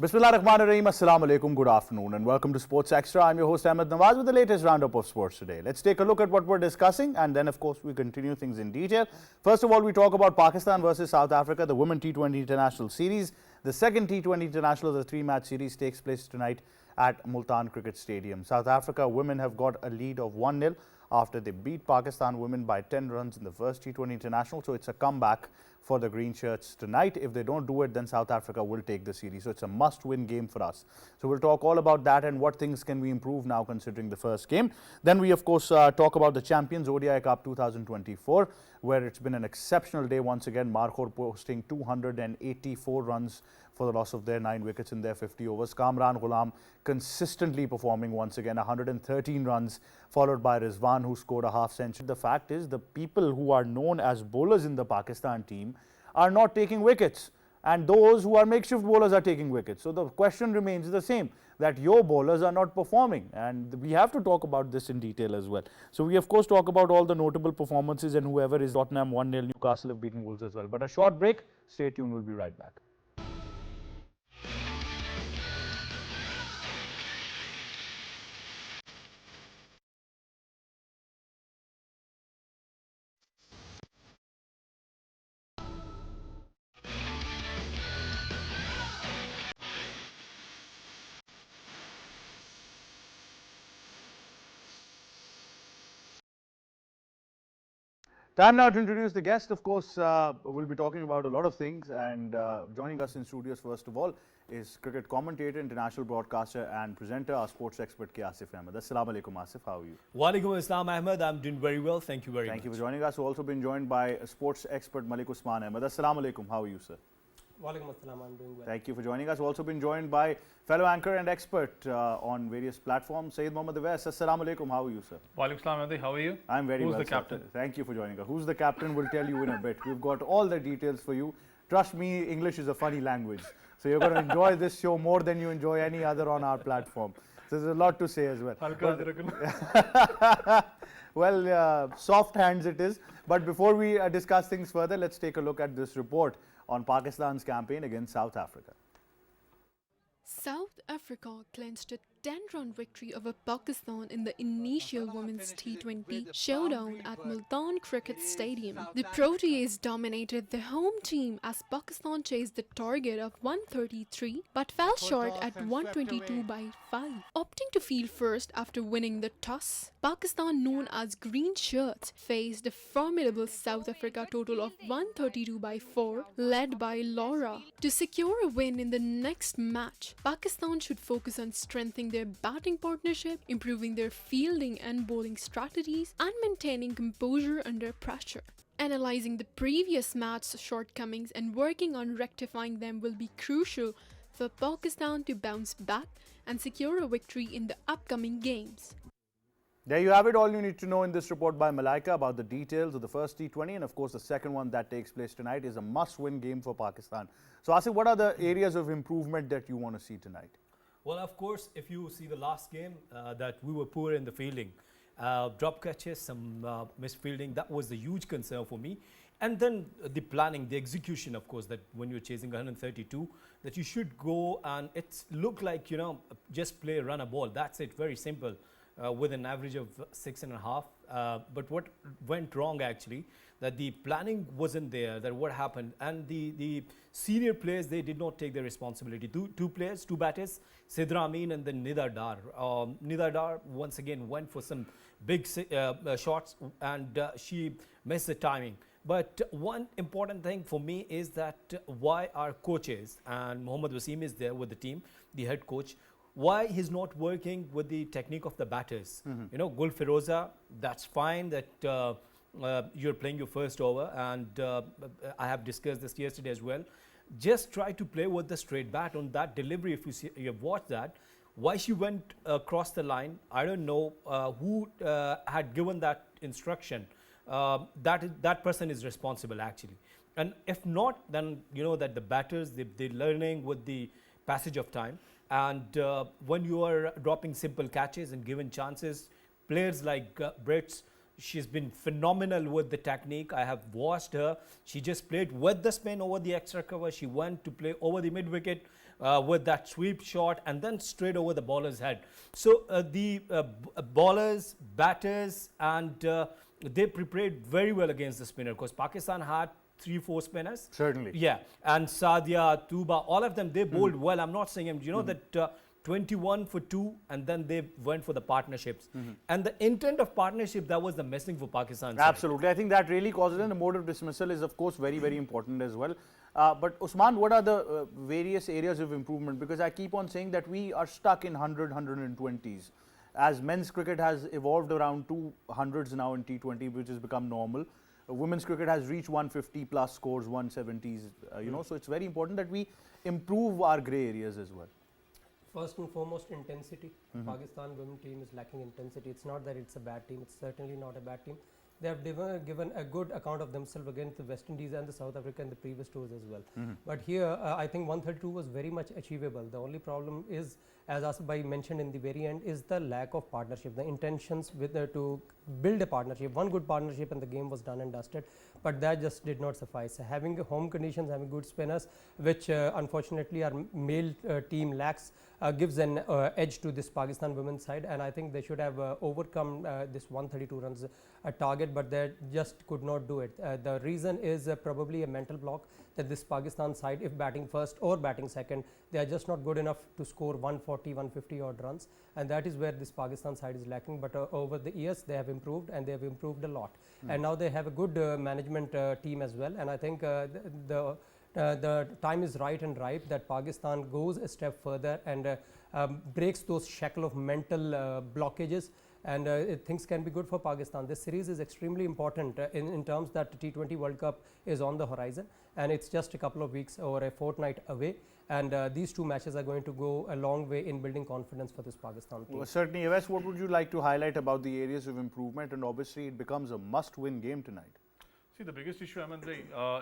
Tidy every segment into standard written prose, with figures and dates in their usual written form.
Bismillahirrahmanirrahim. Assalamu alaikum. Good afternoon and welcome to Sports Extra. I'm your host Ahmed Nawaz with the latest roundup of sports today. Let's take a look at what we're discussing and then of course we continue things in detail. First of all, we talk about Pakistan versus South Africa, the Women T20 International Series. The second T20 International of the three-match series takes place tonight at Multan Cricket Stadium. South Africa women have got a lead of 1-0 after they beat Pakistan women by 10 runs in the first T20 International. So it's a comeback for the green shirts tonight. If they don't do it, then South Africa will take the series. So it's a must-win game for us. So we'll talk all about that and what things can we improve now considering the first game. Then we, of course, talk about the Champions ODI Cup 2024, where it's been an exceptional day once again. Markhor posting 284 runs for the loss of their 9 wickets in their 50 overs. Kamran Ghulam consistently performing once again, 113 runs, followed by Rizwan, who scored a half century. The fact is, the people who are known as bowlers in the Pakistan team are not taking wickets, and those who are makeshift bowlers are taking wickets. So the question remains the same, that your bowlers are not performing, and we have to talk about this in detail as well. So we of course talk about all the notable performances and whoever is Tottenham 1-0, Newcastle have beaten Wolves as well. But a short break, stay tuned, we'll be right back. Time now to introduce the guest. Of course, we'll be talking about a lot of things, and joining us in studios first of all is cricket commentator, international broadcaster and presenter, our sports expert Asif Ahmed. Assalamu alaikum, Asif. How are you? Walaikum Assalam, Ahmed. I'm doing very well. Thank you very much. Thank you for joining us. We've also been joined by sports expert Malik Usman Ahmed. Assalamu alaikum. How are you, sir? Walaikum Assalam, I'm doing well. Thank you for joining us. We've also been joined by fellow anchor and expert on various platforms, Sayyid Mohammad Awais. Assalamu alaikum. How are you, sir? Walaikum Assalam, how are you? I'm very well. Who's the captain? Thank you for joining us. Who's the captain? We'll tell you in a bit. We've got all the details for you. Trust me, English is a funny language. So you're going to enjoy this show more than you enjoy any other on our platform. So there's a lot to say as well. Well, soft hands it is. But before we discuss things further, let's take a look at this report on Pakistan's campaign against South Africa. South Africa clinched a 10-run victory over Pakistan in the initial Women's T20 showdown at Multan Cricket Stadium. The Proteas dominated the home team as Pakistan chased the target of 133 but fell short at 122 by 5. Opting to field first after winning the toss, Pakistan, known as Green Shirts, faced a formidable South Africa total of 132 by 4, led by Laura. To secure a win in the next match, Pakistan should focus on strengthening their batting partnership, improving their fielding and bowling strategies, and maintaining composure under pressure. Analyzing the previous match's shortcomings and working on rectifying them will be crucial for Pakistan to bounce back and secure a victory in the upcoming games. There you have it, all you need to know in this report by Malaika about the details of the first T20, and of course the second one that takes place tonight is a must-win game for Pakistan. So Asif, what are the areas of improvement that you want to see tonight? Well, of course, if you see the last game, that we were poor in the fielding. Drop catches, some misfielding, that was the huge concern for me. And then the planning, the execution, of course, that when you're chasing 132, that you should go and it looked like, you know, just play, run a ball. That's it, very simple. With an average of 6.5. But what went wrong actually, that the planning wasn't there, that what happened, and the senior players, they did not take their responsibility. Two players, two batters, Sidra Amin and then Nidar Dar. Nidar Dar once again went for some big shots and she missed the timing. But one important thing for me is that why our coaches, and Mohammad Wasim is there with the team, the head coach, why he's not working with the technique of the batters. You know, Gul Firoza, that's fine that you're playing your first over, and I have discussed this yesterday as well. Just try to play with the straight bat on that delivery. If you see, you've watched that, why she went across the line, I don't know who had given that instruction. That person is responsible actually. And if not, then you know that the batters, they're learning with the passage of time. And when you are dropping simple catches and given chances, players like Brits, She's been phenomenal with the technique. I have watched her. She just played with the spin over the extra cover. She went to play over the mid wicket with that sweep shot and then straight over the bowler's head. So the bowlers, batters, and they prepared very well against the spinner, because Pakistan had 3-4 spinners. Certainly. Yeah, and Sadia, Tuba, all of them, they bowled well. I'm not saying, you know, that 21 for 2, and then they went for the partnerships. And the intent of partnership, that was the missing for Pakistan. Absolutely. I think that really causes an emotive dismissal is, of course, very, very important as well. But Usman, what are the various areas of improvement? Because I keep on saying that we are stuck in 100, 120s. As men's cricket has evolved around 200s now in T20, which has become normal. Women's cricket has reached 150 plus scores, 170s, you know, so it's very important that we improve our grey areas as well. First and foremost, intensity. Pakistan women team is lacking intensity. It's not that it's a bad team. It's certainly not a bad team. They have given a good account of themselves against the West Indies and the South Africa in the previous tours as well. But here, I think 132 was very much achievable. The only problem is, as Asif Bhai mentioned in the very end, is the lack of partnership. The intentions with to build a partnership, one good partnership, and the game was done and dusted. But that just did not suffice. Having home conditions, having good spinners, which unfortunately our male team lacks, gives an edge to this Pakistan women's side, and I think they should have overcome this 132 runs target, but they just could not do it. The reason is probably a mental block, that this Pakistan side, if batting first or batting second, they are just not good enough to score 140, 150 odd runs, and that is where this Pakistan side is lacking. But over the years they have improved, and they have improved a lot, and now they have a good management team as well, and I think the time is right and ripe that Pakistan goes a step further and breaks those shackle of mental blockages, and things can be good for Pakistan. This series is extremely important in terms that T20 World Cup is on the horizon, and it's just a couple of weeks or a fortnight away, and these two matches are going to go a long way in building confidence for this Pakistan team. Well, certainly, Yves, what would you like to highlight about the areas of improvement? And obviously it becomes a must-win game tonight. See, the biggest issue,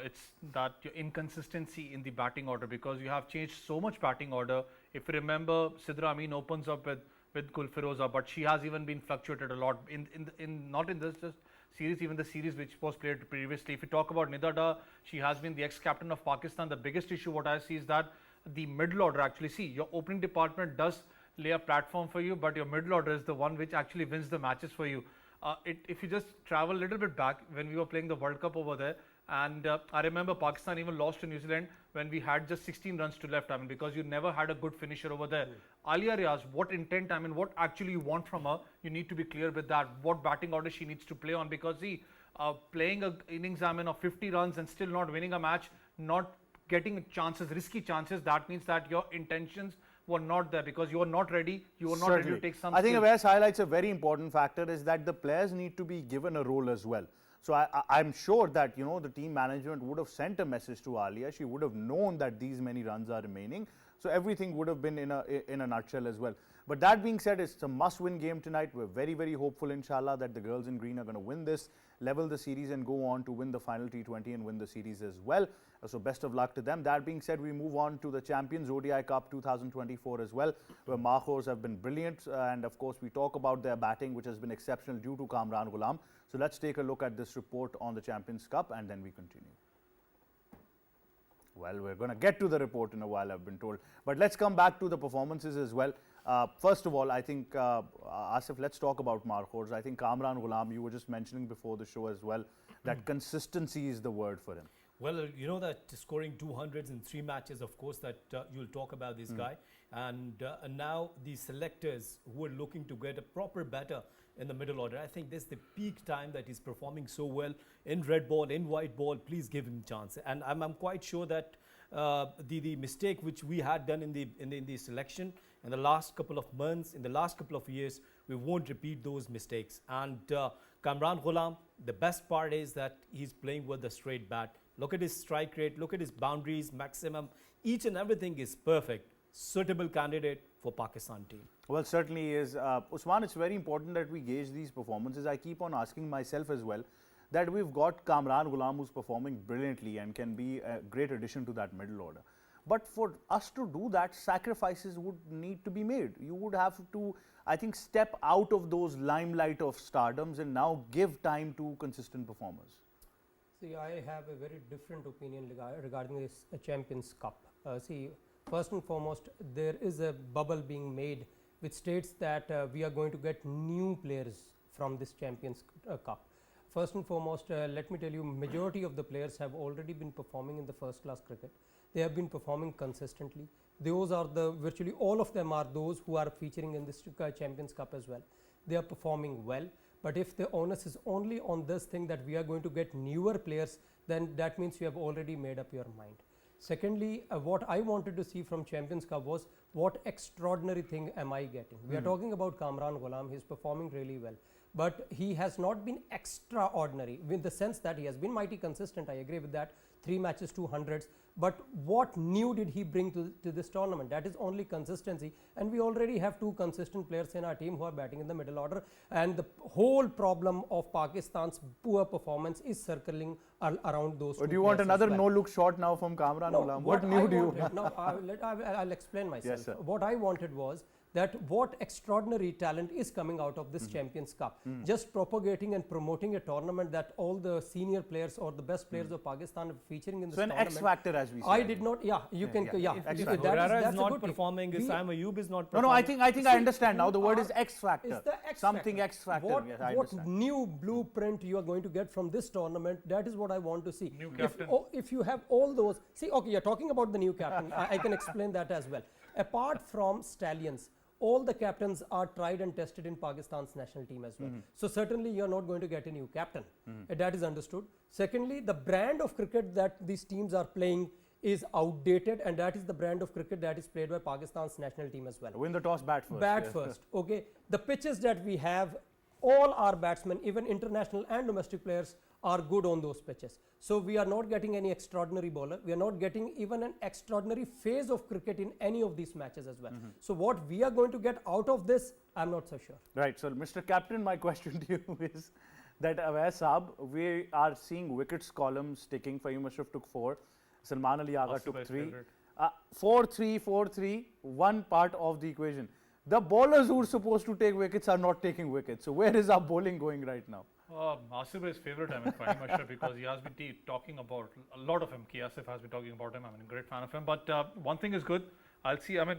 it's that your inconsistency in the batting order, because you have changed so much batting order. If you remember, Sidra Amin opens up with Gul Firoza, but she has even been fluctuated a lot not in this just series, even the series which was played previously. If you talk about Nidada, she has been the ex-captain of Pakistan. The biggest issue what I see is that the middle order actually, see, your opening department does lay a platform for you, but your middle order is the one which actually wins the matches for you. If you just travel a little bit back when we were playing the World Cup over there, and I remember Pakistan even lost to New Zealand when we had just 16 runs to left, because you never had a good finisher over there. Alia Riaz, what intent, what actually you want from her, you need to be clear with that, what batting order she needs to play on, because see, playing an innings of 50 runs and still not winning a match, not getting chances, risky chances, that means that your intentions were not there, because you are not ready, you are not ready to take some I think skills. Yves highlights a very important factor is that the players need to be given a role as well. So I'm sure that, you know, the team management would have sent a message to Alia. She would have known that these many runs are remaining. So everything would have been in a nutshell as well. But that being said, it's a must-win game tonight. We're very, very hopeful, inshallah, that the girls in green are going to win this, level the series, and go on to win the final T20 and win the series as well. So best of luck to them. That being said, we move on to the Champions ODI Cup 2024 as well, where Mahors have been brilliant. And of course, we talk about their batting, which has been exceptional due to Kamran Ghulam. So let's take a look at this report on the Champions Cup, and then we continue. Well, we're going to get to the report in a while, I've been told. But let's come back to the performances as well. First of all, I think, Asif, let's talk about Mahors. I think Kamran Ghulam, you were just mentioning before the show as well, that consistency is the word for him. Well, you know that scoring 200s in 3 matches, of course, that you'll talk about this guy. And now the selectors who are looking to get a proper batter in the middle order, I think this is the peak time that he's performing so well in red ball, in white ball. Please give him a chance. And I'm quite sure that the mistake which we had done in the selection in the last couple of months, in the last couple of years, we won't repeat those mistakes. And Kamran Ghulam, the best part is that he's playing with a straight bat. Look at his strike rate, look at his boundaries, maximum. Each and everything is perfect. Suitable candidate for Pakistan team. Well, certainly is. Usman, it's very important that we gauge these performances. I keep on asking myself as well that we've got Kamran Ghulam who's performing brilliantly and can be a great addition to that middle order. But for us to do that, sacrifices would need to be made. You would have to, I think, step out of those limelight of stardoms and now give time to consistent performers. See, I have a very different opinion regarding this Champions Cup. See, first and foremost, there is a bubble being made which states that we are going to get new players from this Champions Cup. First and foremost, let me tell you, majority of the players have already been performing in the first class cricket. They have been performing consistently. Those are the, virtually all of them are those who are featuring in this Champions Cup as well. They are performing well. But if the onus is only on this thing that we are going to get newer players, then that means you have already made up your mind. Secondly, what I wanted to see from Champions Cup was what extraordinary thing am I getting? We are talking about Kamran Ghulam, he is performing really well. But he has not been extraordinary in the sense that he has been mighty consistent, I agree with that, 3 matches, 200s. But what new did he bring to this tournament? That is only consistency, and we already have 2 consistent players in our team who are batting in the middle order, and the whole problem of Pakistan's poor performance is circling around those 2 Do you want players another as well. no-look shot now from Kamran Ghulam? What new do you want? No, I'll explain myself. Yes, sir. What I wanted was that what extraordinary talent is coming out of this Champions Cup. Just propagating and promoting a tournament that all the senior players or the best players of Pakistan are featuring in this So an tournament. X factor, as we say. I did not, yeah, you can, yeah. X If factor. Hurrara that's is a not good thing. performing, if We- Sam Ayub is not No, performing. no, I think I understand now. The word is are- X factor. It's the X Something factor. X factor. What, Yes, I what understand. new blueprint you are going to get from this tournament, that is what I want to see. New If, captain. if you have all those, see, okay, you're talking about the new captain. I can explain that as well. Apart from Stallions, all the captains are tried and tested in Pakistan's national team as well. So certainly you're not going to get a new captain. That is understood. Secondly, the brand of cricket that these teams are playing is outdated, and that is the brand of cricket that is played by Pakistan's national team as well. Win the toss, bat first. Bat Yes. first. Okay. The pitches that we have, all our batsmen, even international and domestic players, are good on those pitches. So we are not getting any extraordinary bowler. We are not getting even an extraordinary phase of cricket in any of these matches as well. So what we are going to get out of this, I'm not so sure. Right. So, Mr. Captain, my question to you is that Awais Saab, we are seeing wickets columns sticking. Fahim Ashraf took 4. Salman Ali Agha Asif took is 3. favourite. 4-3, 4-3, one part of the equation. The bowlers who are supposed to take wickets are not taking wickets. So, where is our bowling going right now? Asif is favourite, I mean, Fahim Ashraf, because he has been talking about a lot of him. Ki Asif has been talking about him. I'm a great fan of him. But one thing is good. I'll see, I mean,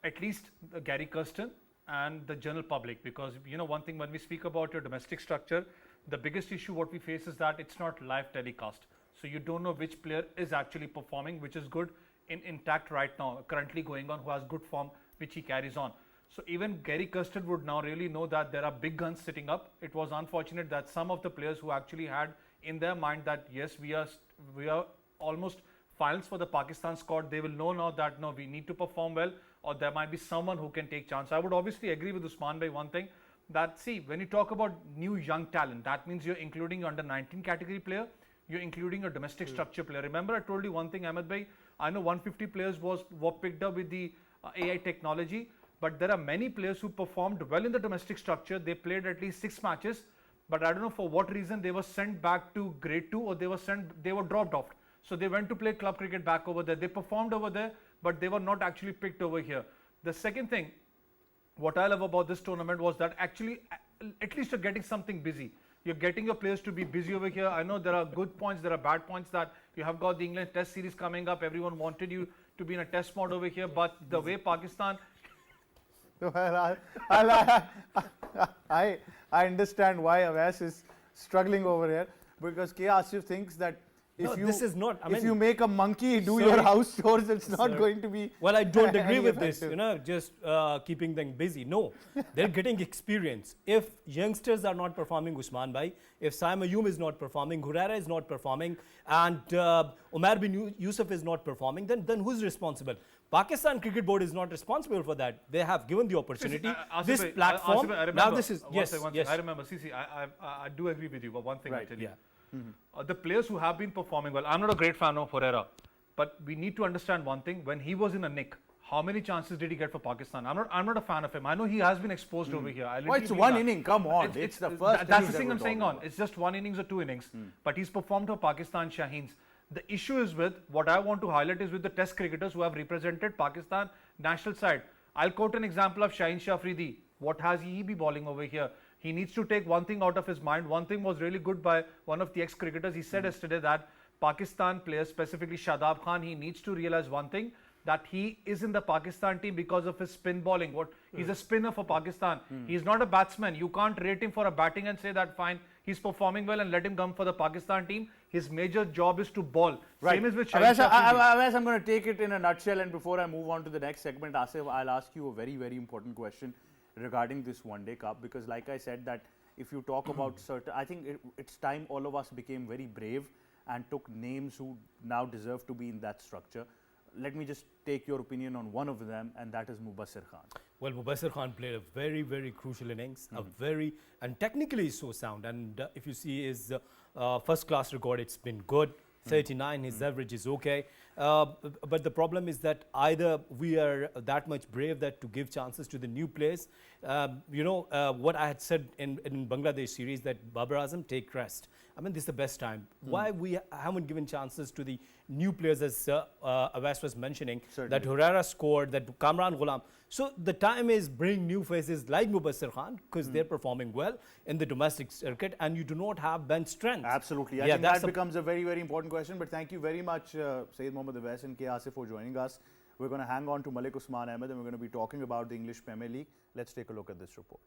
at least Gary Kirsten and the general public, because, you know, one thing when we speak about your domestic structure, the biggest issue what we face is that it's not live telecast. So you don't know which player is actually performing, which is good intact right now, currently going on, who has good form, which he carries on. So even Gary Kirsten would now really know that there are big guns sitting up. It was unfortunate that some of the players who actually had in their mind that yes, we are almost finals for the Pakistan squad, they will know now that no, we need to perform well, or there might be someone who can take chance. I would obviously agree with Usman Bhai one thing, that see, when you talk about new young talent, that means you're including your under 19 category player, you're including a domestic structure player. Remember I told you one thing, Ahmed Bhai, I know 150 players were picked up with the AI technology, but there are many players who performed well in the domestic structure. They played at least 6 matches, but I don't know for what reason they were sent back to grade 2, or they were dropped off. So they went to play club cricket back over there. They performed over there, but they were not actually picked over here. The second thing, what I love about this tournament was that actually at least you're getting something busy. You're getting your players to be busy over here. I know there are good points, there are bad points, that you have got the England Test series coming up. Everyone wanted you to be in a test mode over here, but the way Pakistan... Well, I understand why Awais is struggling over here, because K. Asif thinks that if No, you this is not, I if mean, you make a monkey do sorry, your house chores, it's not sir. going to be. Well, I don't agree any with this, effective. you know, just keeping them busy. No, they're getting experience. If youngsters are not performing, Usman Bhai, if Saim Ayub is not performing, Hurrara is not performing, and Umar bin Yusuf is not performing, then who's responsible? Pakistan Cricket Board is not responsible for that. They have given the opportunity. Asif This bhai, platform, Asif bhai, I remember, now this is, one yes, second, yes. I remember, see, I do agree with you, but one thing I Right, tell you. yeah. The players who have been performing well, I'm not a great fan of Herrera, but we need to understand one thing. When he was in a nick, how many chances did he get for Pakistan? I'm not a fan of him. I know he has been exposed over here. I Oh, it's literally one believe that. inning. Come on, it's the first. That's innings the thing that I'm we're saying talking on. It's just 1 innings or 2 innings. But he's performed for Pakistan Shaheens. The issue is with, what I want to highlight is with the test cricketers who have represented Pakistan national side. I'll quote an example of Shaheen Shah Afridi. What has he be bowling over here? He needs to take one thing out of his mind. One thing was really good by one of the ex-cricketers. He said yesterday that Pakistan players, specifically Shadab Khan, he needs to realize one thing, that he is in the Pakistan team because of his spin bowling. He's a spinner for Pakistan. He's not a batsman. You can't rate him for a batting and say that fine, he's performing well and let him come for the Pakistan team. His major job is to bowl. Right. Same as with Awais, Shaheen Shah Afridi. Awais, I'm going to take it in a nutshell, and before I move on to the next segment, Asif, I'll ask you a very, very important question regarding this One-Day Cup, because like I said, that if you talk about certain, I think it's time all of us became very brave and took names who now deserve to be in that structure. Let me just take your opinion on one of them, and that is Mubassir Khan. Well, Mubassir Khan played a very, very crucial innings, and technically so sound. And if you see his first-class record, it's been good. 39, his average is okay. But the problem is that either we are that much brave that to give chances to the new players. What I had said in Bangladesh series, that Babar Azam, take rest. I mean, this is the best time. Why we haven't given chances to the new players, as Awais was mentioning, that Hurera scored, that Kamran Ghulam. So the time is bring new faces like Mubassir Khan, because they're performing well in the domestic circuit, and you do not have bench strength. Absolutely. I think that becomes a very, very important question. But thank you very much, Sayyid Mohammad Awais and K. Asif, for joining us. We're going to hang on to Malik Usman Ahmed, and we're going to be talking about the English Premier League. Let's take a look at this report.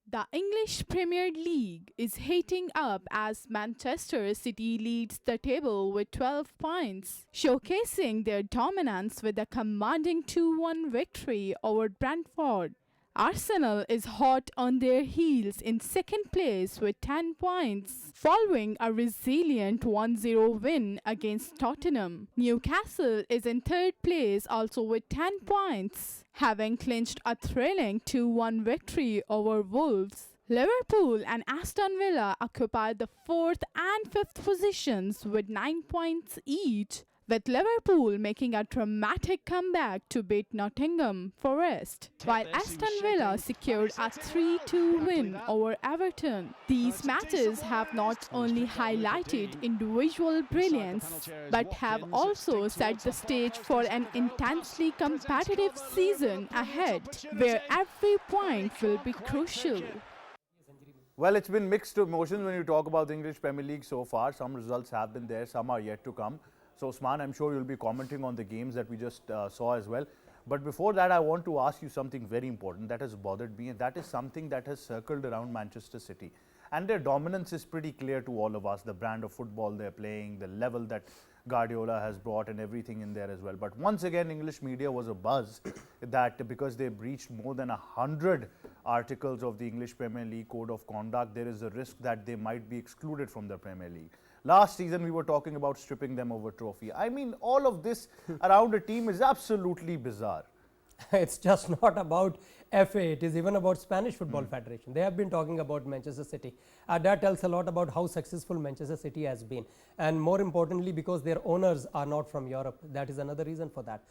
The English Premier League is heating up as Manchester City leads the table with 12 points, showcasing their dominance with a commanding 2-1 victory over Brentford. Arsenal is hot on their heels in second place with 10 points, following a resilient 1-0 win against Tottenham. Newcastle is in third place also with 10 points, having clinched a thrilling 2-1 victory over Wolves. Liverpool and Aston Villa occupy the 4th and 5th positions with 9 points each, with Liverpool making a dramatic comeback to beat Nottingham Forest, while Aston Villa secured a 3-2 win over Everton. These matches have not only highlighted individual brilliance, but have also set the stage for an intensely competitive season ahead, where every point will be crucial. Well, it's been mixed emotions when you talk about the English Premier League so far. Some results have been there, some are yet to come. So, Usman, I'm sure you'll be commenting on the games that we just saw as well. But before that, I want to ask you something very important that has bothered me, and that is something that has circled around Manchester City. And their dominance is pretty clear to all of us, the brand of football they're playing, the level that Guardiola has brought and everything in there as well. But once again, English media was abuzz that because they breached more than 100 articles of the English Premier League Code of Conduct, there is a risk that they might be excluded from the Premier League. Last season, we were talking about stripping them of a trophy. I mean, all of this around a team is absolutely bizarre. It's just not about FA, it is even about Spanish Football Federation. They have been talking about Manchester City. That tells a lot about how successful Manchester City has been. And more importantly, because their owners are not from Europe. That is another reason for that.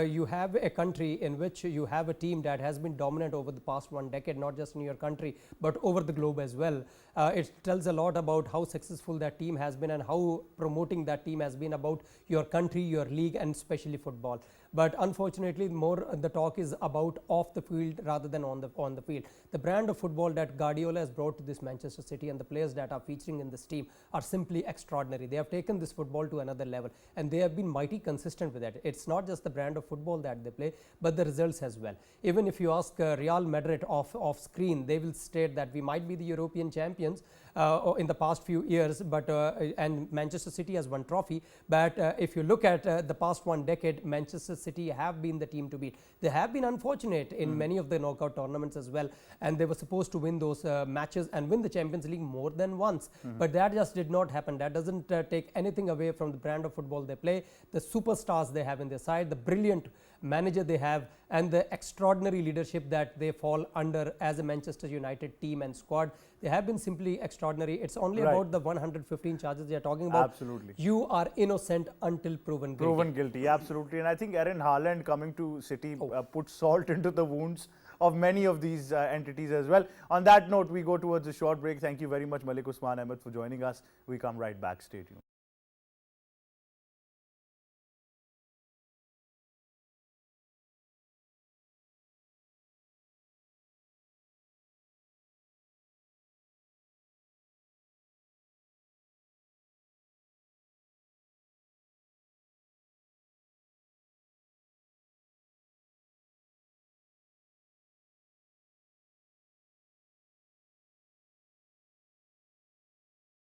You have a country in which you have a team that has been dominant over the past 1 decade, not just in your country, but over the globe as well. It tells a lot about how successful that team has been and how promoting that team has been about your country, your league, and especially football. But unfortunately, more the talk is about off the field rather than on the field. The brand of football that Guardiola has brought to this Manchester City and the players that are featuring in this team are simply extraordinary. They have taken this football to another level, and they have been mighty consistent with that. It's not just the brand of football that they play, but the results as well. Even if you ask Real Madrid off screen, they will state that we might be the European champions in the past few years, but and Manchester City has won trophy. But if you look at the past 1 decade, Manchester City have been the team to beat. They have been unfortunate in many of the knockout tournaments as well, and they were supposed to win those matches and win the Champions League more than once. But that just did not happen. That doesn't take anything away from the brand of football they play, the superstars they have in their side, the brilliant manager they have, and the extraordinary leadership that they fall under as a Manchester United team and squad. They have been simply extraordinary. It's only about the 115 charges they are talking about. Absolutely. You are innocent until proven guilty. Proven guilty, absolutely. And I think Aaron Haaland coming to City put salt into the wounds of many of these entities as well. On that note, we go towards a short break. Thank you very much, Malik Usman Ahmed, for joining us. We come right back. Stay tuned.